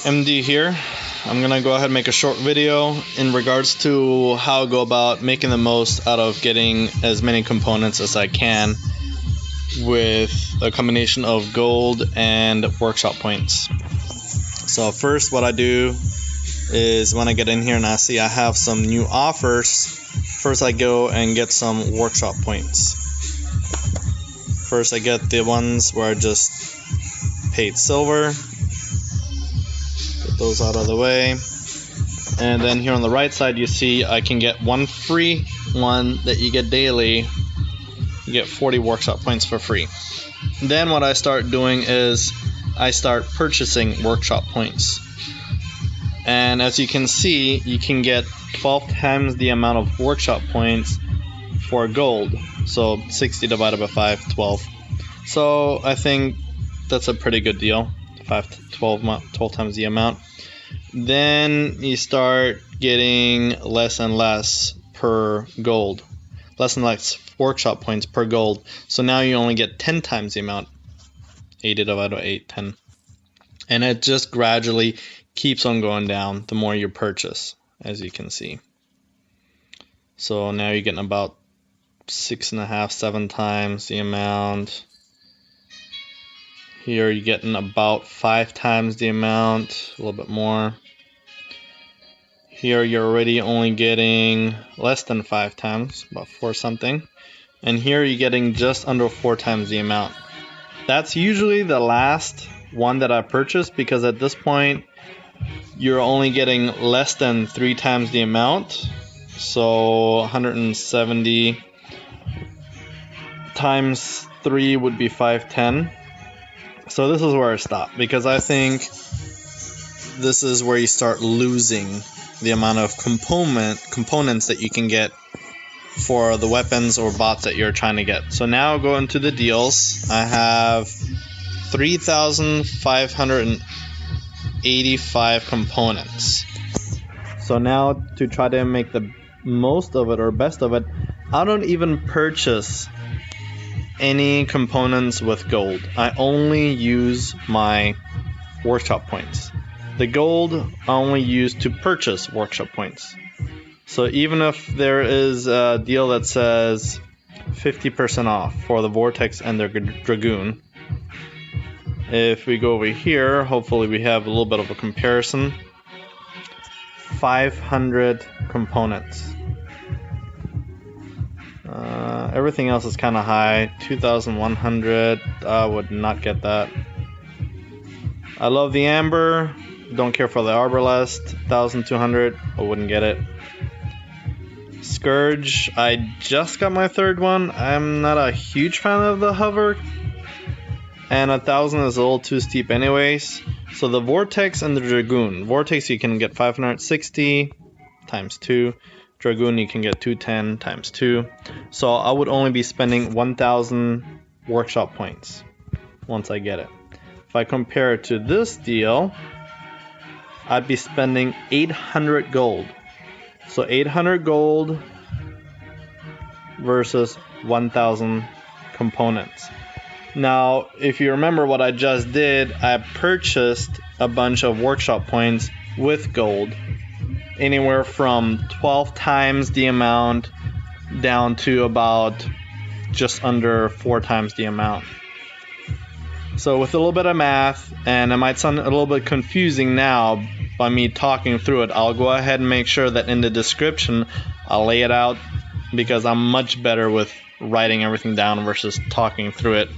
MD here. I'm gonna go ahead and make a short video in regards to how I go about making the most out of getting as many components as I can with a combination of gold and workshop points. So first what I do is when I get in here and I see I have some new offers, first I go and get some workshop points. First I get the ones where I just paid silver. Get those out of the way. And then here on the right side you see I can get one free one that you get daily. You get 40 workshop points for free. Then what I start doing is I start purchasing workshop points. And as you can see, you can get 12 times the amount of workshop points for gold. So 60 divided by 5, 12. So I think that's a pretty good deal. 12 times the amount. Then you start getting less and less per gold. Less and less workshop points per gold. So now you only get 10 times the amount. 80 divided by 8, 10. And it just gradually keeps on going down the more you purchase, as you can see. So now you're getting about 6.5, 7 times the amount. Here you're getting about 5 times the amount, a little bit more. Here you're already only getting less than 5 times, about 4 something. And here you're getting just under 4 times the amount. That's usually the last one that I purchased, because at this point you're only getting less than 3 times the amount. So 170 times 3 would be 510. So this is where I stop, because I think this is where you start losing the amount of components that you can get for the weapons or bots that you're trying to get. So now I'll go into the deals. I have 3,585 components. So now to try to make the most of it or best of it, I don't even purchase any components with gold. I only use my workshop points. The gold I only use to purchase workshop points. So even if there is a deal that says 50% off for the Vortex and the Dragoon, if we go over here, hopefully we have a little bit of a comparison. 500 components. Everything else is kind of high. 2,100. I would not get that. I love the Ember. Don't care for the Arbalest. 1,200. I wouldn't get it. Scourge. I just got my 3rd one. I'm not a huge fan of the hover. And 1,000 is a little too steep anyways. So the Vortex and the Dragoon. Vortex you can get 560 times 2. Dragoon you can get 210 times 2. So I would only be spending 1,000 workshop points once I get it. If I compare it to this deal, I'd be spending 800 gold. So 800 gold versus 1,000 components. Now, if you remember what I just did, I purchased a bunch of workshop points with gold. Anywhere from 12 times the amount down to about just under 4 times the amount. So with a little bit of math, and it might sound a little bit confusing now by me talking through it, I'll go ahead and make sure that in the description I'll lay it out, because I'm much better with writing everything down versus talking through it.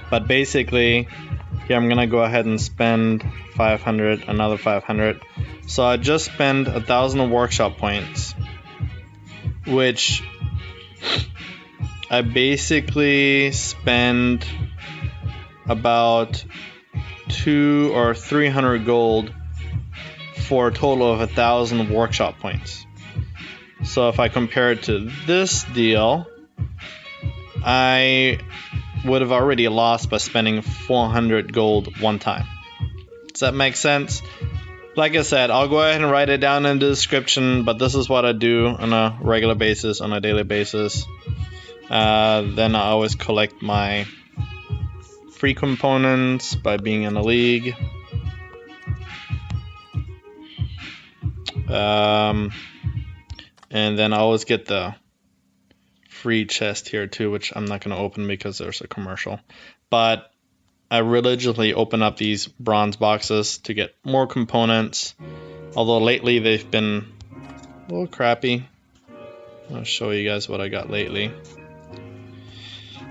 But basically, here I'm gonna go ahead and spend 500, another 500. So I just spent 1,000 workshop points, which I basically spend about 200 or 300 gold for a total of 1,000 workshop points. So if I compare it to this deal, I would have already lost by spending 400 gold one time. Does that make sense? Like I said, I'll go ahead and write it down in the description, but this is what I do on a regular basis, on a daily basis. Then I always collect my free components by being in a league. And then I always get the free chest here too, which I'm not going to open because there's a commercial. But I religiously open up these bronze boxes to get more components. Although lately they've been a little crappy. I'll show you guys what I got lately.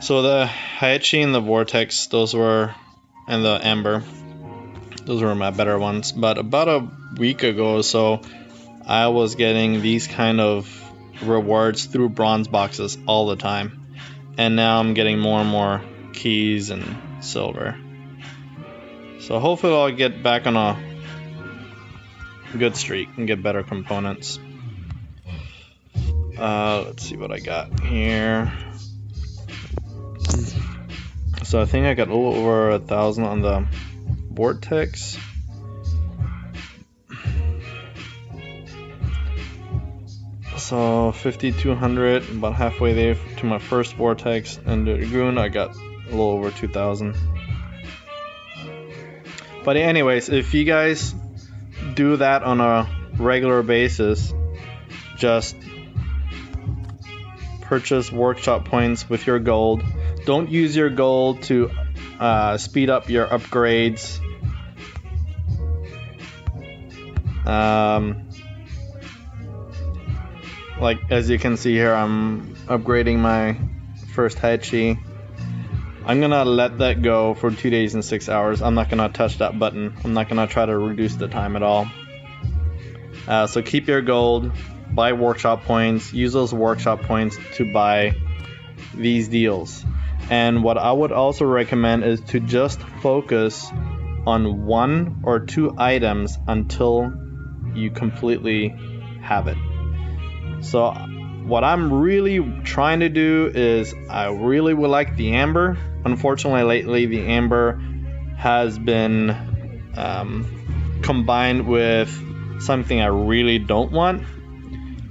So the Haechi and the Vortex, and the Ember, those were my better ones. But about a week ago or so, I was getting these kind of rewards through bronze boxes all the time. And now I'm getting more and more keys and silver. So hopefully I'll get back on a good streak and get better components. Let's see what I got here. So I think I got a little over 1,000 on the Vortex. So 5,200, about halfway there to my first Vortex, and the Dragoon I got a little over 2,000. But anyways, if you guys do that on a regular basis, just purchase workshop points with your gold. Don't use your gold to speed up your upgrades. Like as you can see here, I'm upgrading my first Haechi. I'm gonna let that go for 2 days and 6 hours. I'm not gonna touch that button. I'm not gonna try to reduce the time at all. So keep your gold, buy workshop points, use those workshop points to buy these deals. And what I would also recommend is to just focus on 1 or 2 items until you completely have it. So what I'm really trying to do is I really would like the Ember. Unfortunately lately the Ember has been combined with something I really don't want.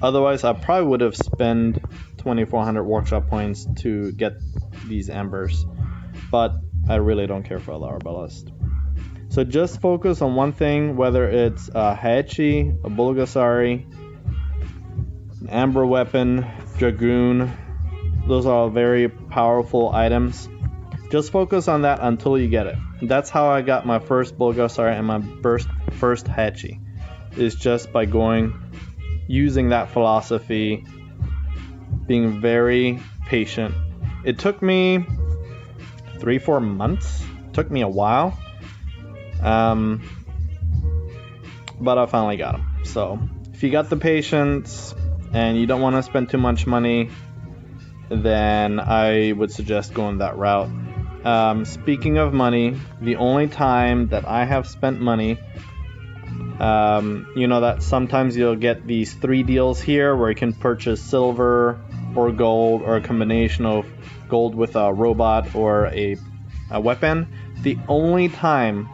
Otherwise I probably would have spent 2,400 workshop points to get these Embers, but I really don't care for the Arbalest. So just focus on one thing, whether it's a Haechi, a Bulgasari, an Ember weapon, Dragoon. Those are all very powerful items. Just focus on that until you get it. That's how I got my first Bulgasari and my first Haechi. Is just by using that philosophy, being very patient. It took me 3-4 months. It took me a while. But I finally got them. So if you got the patience and you don't want to spend too much money, then I would suggest going that route. Speaking of money, the only time that I have spent money, you know that sometimes you'll get these 3 deals here where you can purchase silver or gold or a combination of gold with a robot or a weapon. The only time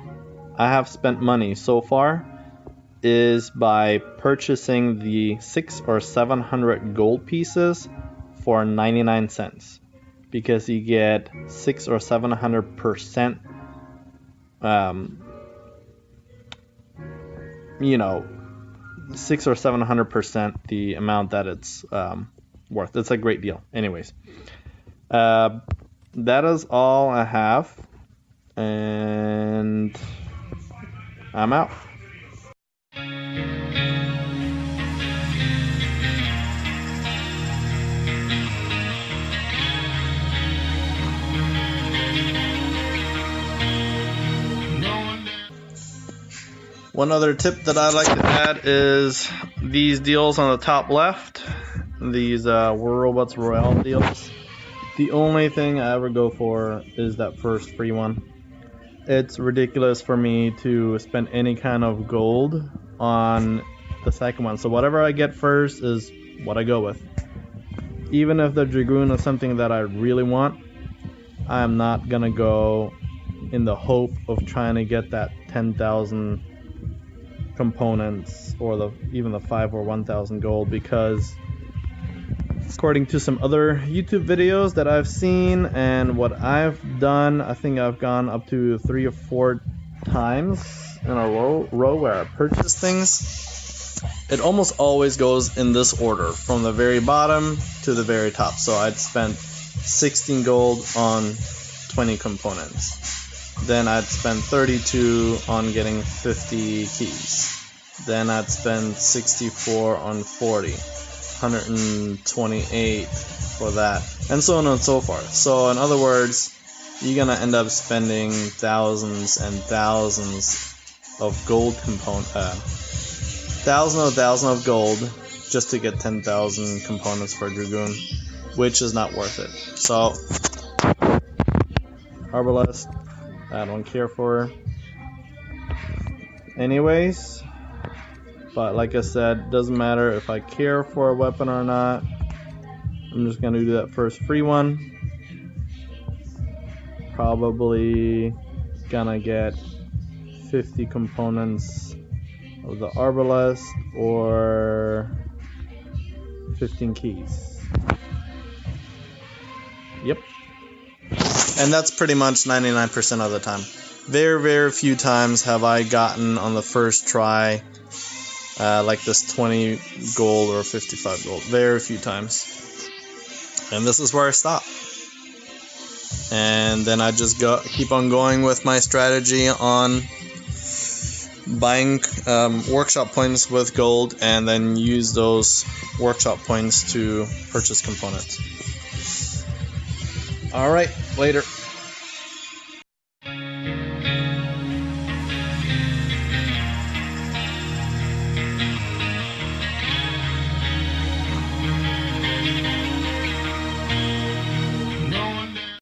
I have spent money so far is by purchasing the 600 or 700 gold pieces for 99 cents, because you get 600 or 700%, you know, 600 or 700% the amount that it's worth. It's a great deal. Anyways, that is all I have, and I'm out. One other tip that I'd like to add is these deals on the top left, these Robots Royale deals. The only thing I ever go for is that first free one. It's ridiculous for me to spend any kind of gold on the second one. So whatever I get first is what I go with. Even if the Dragoon is something that I really want, I'm not gonna go in the hope of trying to get that 10,000 components or even the 5 or 1,000 gold, because according to some other YouTube videos that I've seen and what I've done, I think I've gone up to 3 or 4 times in a row where I purchased things. it almost always goes in this order, from the very bottom to the very top. So I'd spend 16 gold on 20 components. Then I'd spend 32 on getting 50 keys. Then I'd spend 64 on 40, 128 for that, and so on and so forth. So in other words, you're gonna end up spending thousands and thousands of gold thousands of gold just to get 10,000 components for Dragoon, which is not worth it. So Arbalest, I don't care for her. Anyways, but like I said, doesn't matter if I care for a weapon or not. I'm just gonna do that first free one. Probably gonna get 50 components of the Arbalest or 15 keys. Yep. And that's pretty much 99% of the time. Very, very few times have I gotten on the first try like this 20 gold or 55 gold. Very few times. And this is where I stop. And then I just keep on going with my strategy on buying workshop points with gold, and then use those workshop points to purchase components. Alright, later.